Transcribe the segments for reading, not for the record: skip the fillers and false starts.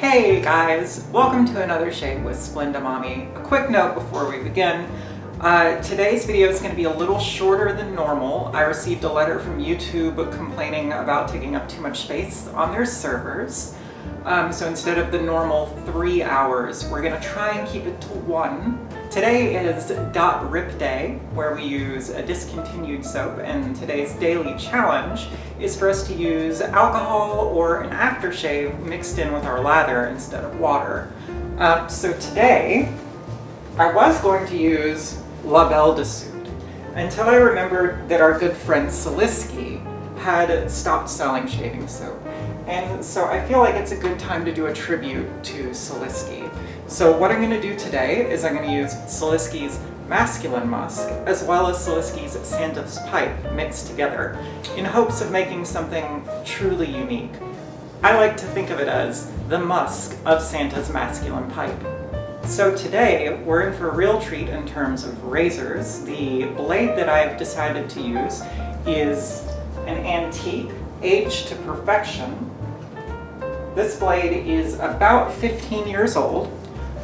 Hey guys, welcome to another Shave with Splenda Mommy. A quick note before we begin. Today's video is going to be a little shorter than normal. I received a letter from YouTube complaining about taking up too much space on their servers. So instead of the normal 3 hours, we're going to try and keep it to 1. Today is .rip day, where we use a discontinued soap, and today's daily challenge is for us to use alcohol or an aftershave mixed in with our lather instead of water. So today, I was going to use La Belle de Soude until I remembered that our good friend Salisky had stopped selling shaving soap. And so I feel like it's a good time to do a tribute to Salisky. So what I'm going to do today is I'm going to use Salisky's masculine musk as well as Salisky's Santa's pipe mixed together in hopes of making something truly unique. I like to think of it as the musk of Santa's masculine pipe. So today we're in for a real treat in terms of razors. The blade that I've decided to use is an antique, aged to perfection. This blade is about 15 years old.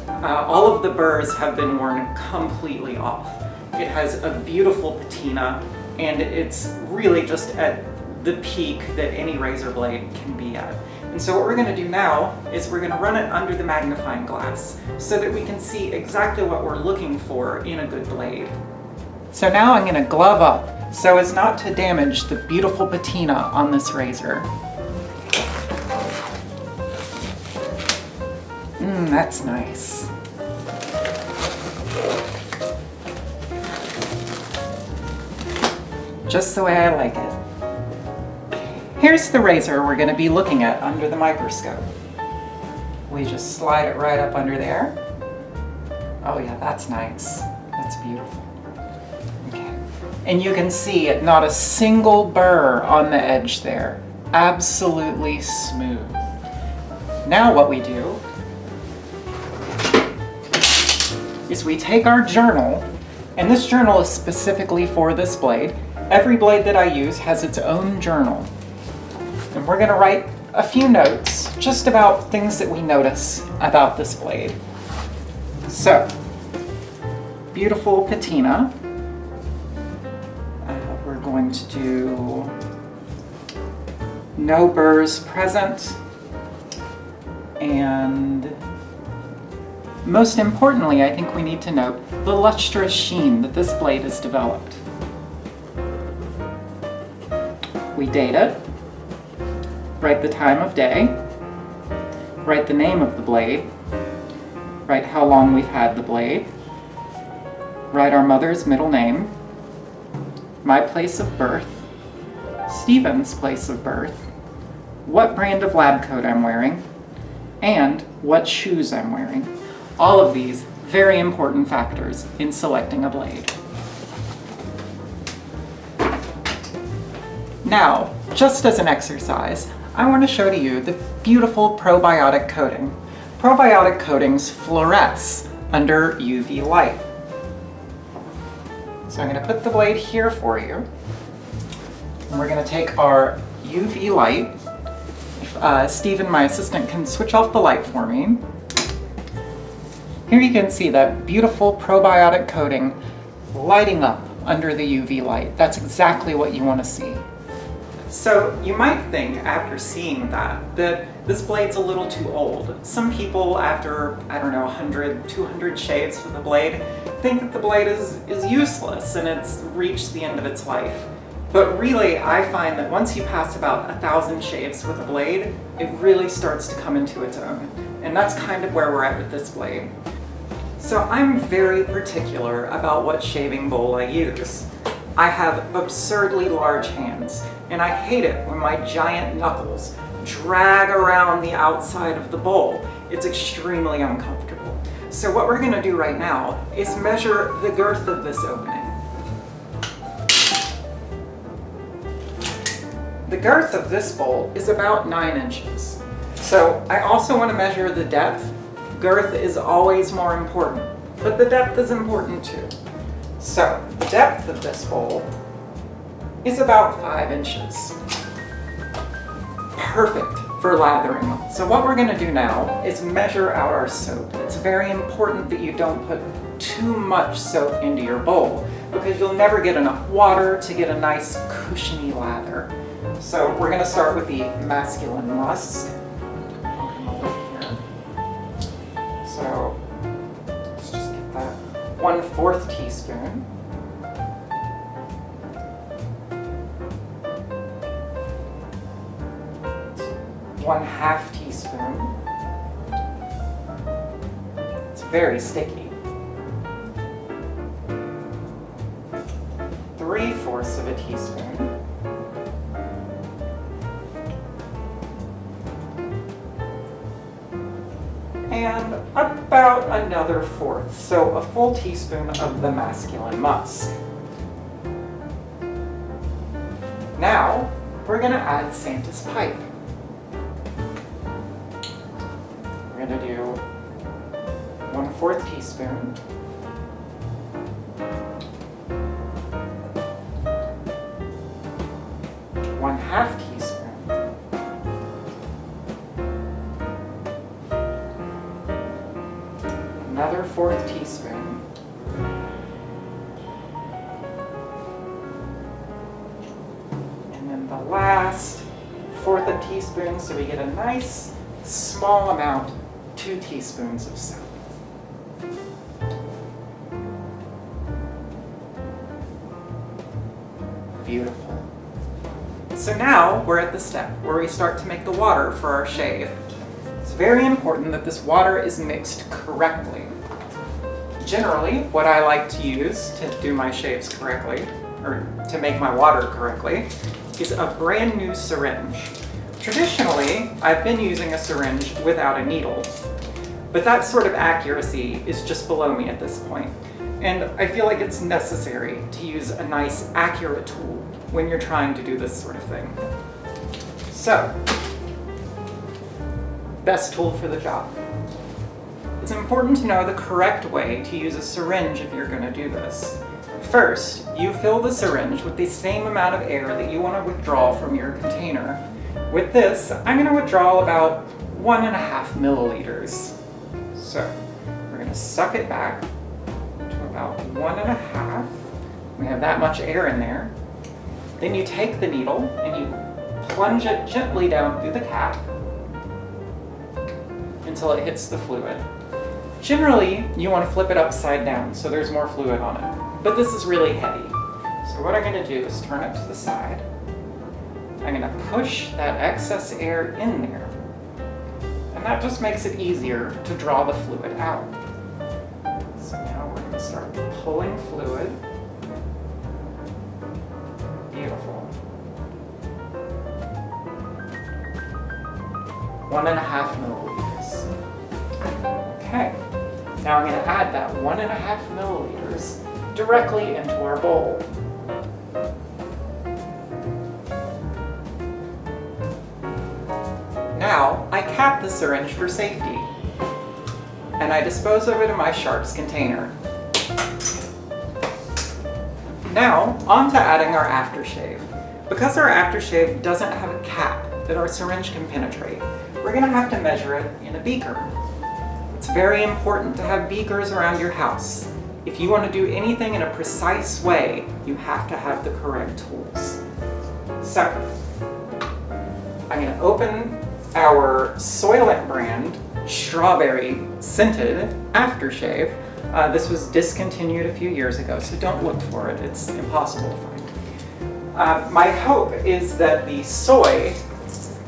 All of the burrs have been worn completely off. It has a beautiful patina, and it's really just at the peak that any razor blade can be at. And so what we're going to do now is we're going to run it under the magnifying glass so that we can see exactly what we're looking for in a good blade. So now I'm going to glove up so as not to damage the beautiful patina on this razor. That's nice. Just the way I like it. Here's the razor we're going to be looking at under the microscope. We just slide it right up under there. Oh yeah, that's nice. That's beautiful. Okay. And you can see it, not a single burr on the edge there. Absolutely smooth. Now what we do is we take our journal, and this journal is specifically for this blade. Every blade that I use has its own journal. And we're going to write a few notes just about things that we notice about this blade. So, beautiful patina. We're going to do no burrs present, and most importantly, I think we need to note the lustrous sheen that this blade has developed. We date it, write the time of day, write the name of the blade, write how long we've had the blade, write our mother's middle name, my place of birth, Stephen's place of birth, what brand of lab coat I'm wearing, and what shoes I'm wearing. All of these very important factors in selecting a blade. Now, just as an exercise, I want to show to you the beautiful probiotic coating. Probiotic coatings fluoresce under UV light. So I'm going to put the blade here for you, and we're going to take our UV light. If Stephen, my assistant, can switch off the light for me. Here you can see that beautiful probiotic coating lighting up under the UV light. That's exactly what you want to see. So you might think after seeing that this blade's a little too old. Some people after, I don't know, 100, 200 shaves with the blade think that the blade is useless and it's reached the end of its life. But really, I find that once you pass about 1,000 shaves with a blade, it really starts to come into its own. And that's kind of where we're at with this blade. So I'm very particular about what shaving bowl I use. I have absurdly large hands, and I hate it when my giant knuckles drag around the outside of the bowl. It's extremely uncomfortable. So what we're going to do right now is measure the girth of this opening. The girth of this bowl is about 9 inches. So I also want to measure the depth. Girth is always more important, but the depth is important too. So the depth of this bowl is about 5 inches. Perfect. for lathering. So what we're going to do now is measure out our soap. It's very important that you don't put too much soap into your bowl because you'll never get enough water to get a nice cushiony lather. So we're going to start with the masculine musk. So let's just get that 1/4 teaspoon. One 1/2 teaspoon. It's very sticky. 3/4 of a teaspoon. And about another 1/4, so a full teaspoon of the masculine musk. Now, we're going to add Santa's pipe. We're going to do 1/4 teaspoon. One 1/2 teaspoon. Another 1/4 teaspoon. And then the last 1/4 of a teaspoon, so we get a nice small amount, 2 teaspoons of soap. Beautiful. So now we're at the step where we start to make the water for our shave. It's very important that this water is mixed correctly. Generally, what I like to use to do my shaves correctly, or to make my water correctly, is a brand new syringe. Traditionally, I've been using a syringe without a needle, but that sort of accuracy is just below me at this point. And I feel like it's necessary to use a nice, accurate tool when you're trying to do this sort of thing. So, best tool for the job. It's important to know the correct way to use a syringe if you're going to do this. First, you fill the syringe with the same amount of air that you want to withdraw from your container. With this, I'm going to withdraw about 1.5 milliliters. So, we're going to suck it back to about 1.5. We have that much air in there. Then you take the needle and you plunge it gently down through the cap until it hits the fluid. Generally, you want to flip it upside down so there's more fluid on it, but this is really heavy. So what I'm going to do is turn it to the side. I'm going to push that excess air in there, and that just makes it easier to draw the fluid out. So now we're going to start pulling fluid. Beautiful. 1.5 milliliters. Okay, now I'm going to add that 1.5 milliliters directly into our bowl. Now, I cap the syringe for safety, and I dispose of it in my sharps container. Now, on to adding our aftershave. Because our aftershave doesn't have a cap that our syringe can penetrate, we're going to have to measure it in a beaker. It's very important to have beakers around your house. If you want to do anything in a precise way, you have to have the correct tools. So, I'm going to open our Soylent brand strawberry scented aftershave. This was discontinued a few years ago, so don't look for it. It's impossible to find. My hope is that the soy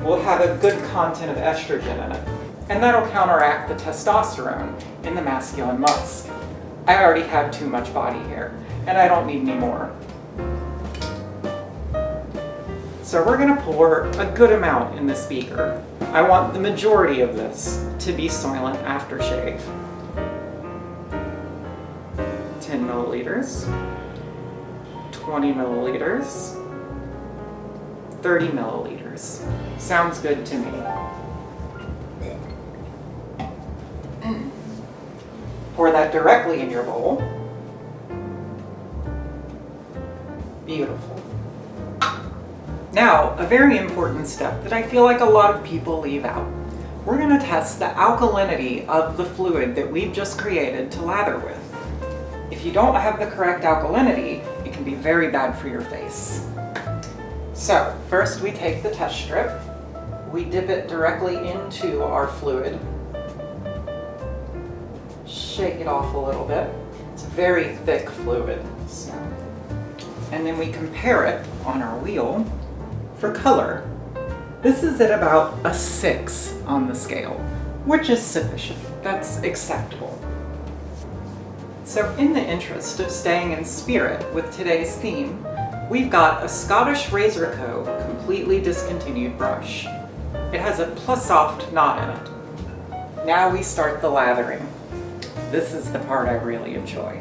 will have a good content of estrogen in it, and that'll counteract the testosterone in the masculine musk. I already have too much body hair, and I don't need any more. So we're going to pour a good amount in this beaker. I want the majority of this to be Soylent aftershave. 10 milliliters, 20 milliliters, 30 milliliters. Sounds good to me. Pour that directly in your bowl. Now, a very important step that I feel like a lot of people leave out. We're going to test the alkalinity of the fluid that we've just created to lather with. If you don't have the correct alkalinity, it can be very bad for your face. So, first we take the test strip, we dip it directly into our fluid, shake it off a little bit. It's very thick fluid, so. And then we compare it on our wheel for color. This is at about a 6 on the scale, which is sufficient. That's acceptable. So in the interest of staying in spirit with today's theme, we've got a Scottish Razor Co. completely discontinued brush. It has a Plus-Soft knot in it. Now we start the lathering. This is the part I really enjoy.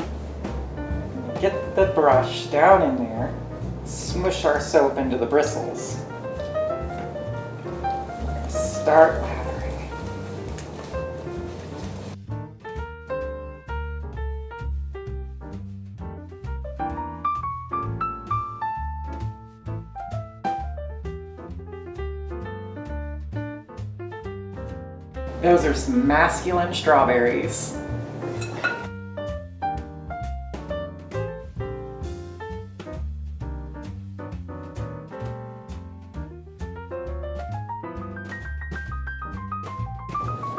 Get the brush down in there, smush our soap into the bristles. Start lathering. Those are some masculine strawberries.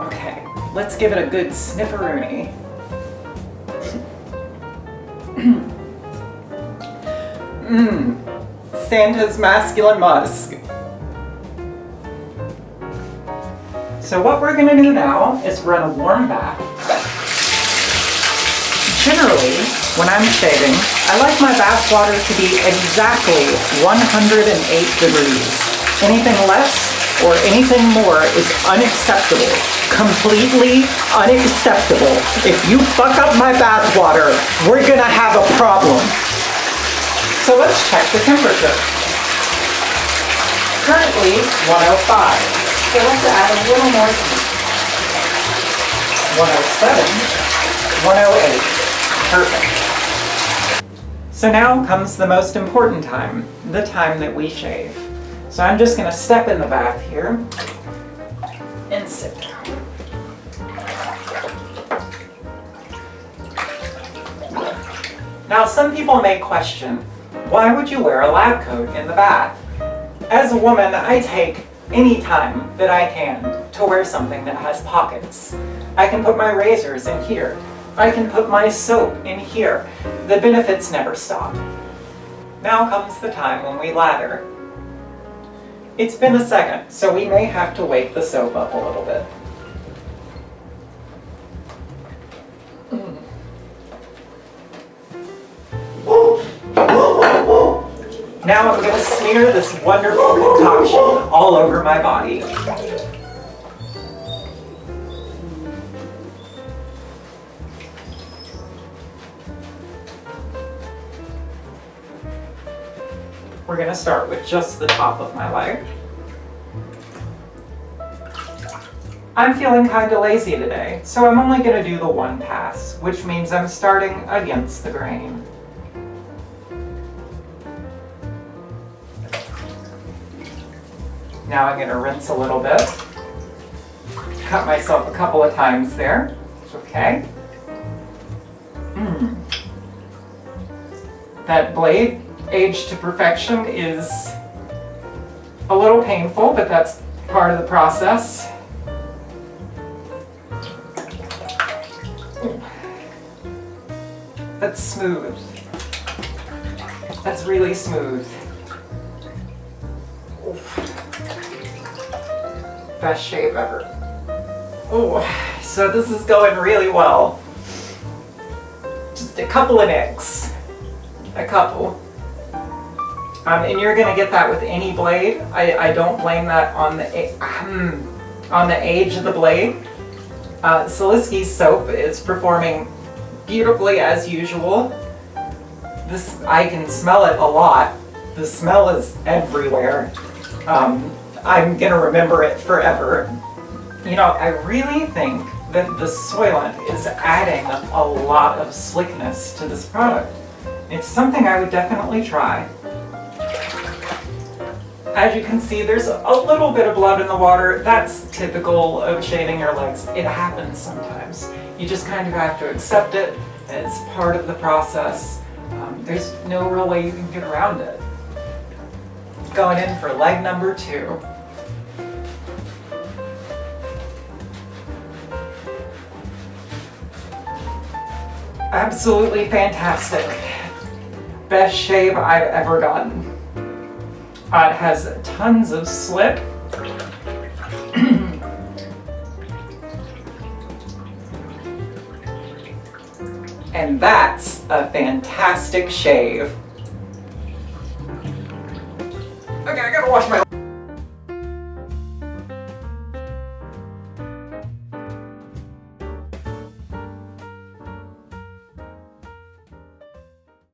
Okay, let's give it a good snifferoonie. Santa's masculine musk. So what we're gonna do now is run a warm bath. Generally, when I'm shaving, I like my bath water to be exactly 108 degrees. Anything less or anything more is unacceptable. Completely unacceptable. If you fuck up my bath water, we're gonna have a problem. So let's check the temperature. Currently 105. So let's add a little more heat. 107, 108. Perfect. So now comes the most important time, the time that we shave. So I'm just gonna step in the bath here and sit down. Now some people may question, why would you wear a lab coat in the bath? As a woman, I take any time that I can to wear something that has pockets. I can put my razors in here. I can put my soap in here. The benefits never stop. Now comes the time when we lather. It's been a second, so we may have to wake the soap up a little bit. Now I'm going to smear this wonderful concoction all over my body. We're going to start with just the top of my leg. I'm feeling kind of lazy today, so I'm only going to do the one pass, which means I'm starting against the grain. Now I'm going to rinse a little bit. Cut myself a couple of times there. It's okay. That blade, aged to perfection, is a little painful, but that's part of the process. That's smooth. That's really smooth. Best shave ever. Oh, so this is going really well. Just a couple of nicks. A couple. And you're gonna get that with any blade. I don't blame that on the age of the blade. Siliski's soap is performing beautifully as usual. I can smell it a lot. The smell is everywhere. I'm gonna remember it forever. You know, I really think that the Soylent is adding a lot of slickness to this product. It's something I would definitely try. As you can see, there's a little bit of blood in the water. That's typical of shaving your legs. It happens sometimes. You just kind of have to accept it as part of the process. There's no real way you can get around it. Going in for leg number 2. Absolutely fantastic. Best shave I've ever gotten. It has tons of slip. And that's a fantastic shave. Okay, I gotta wash my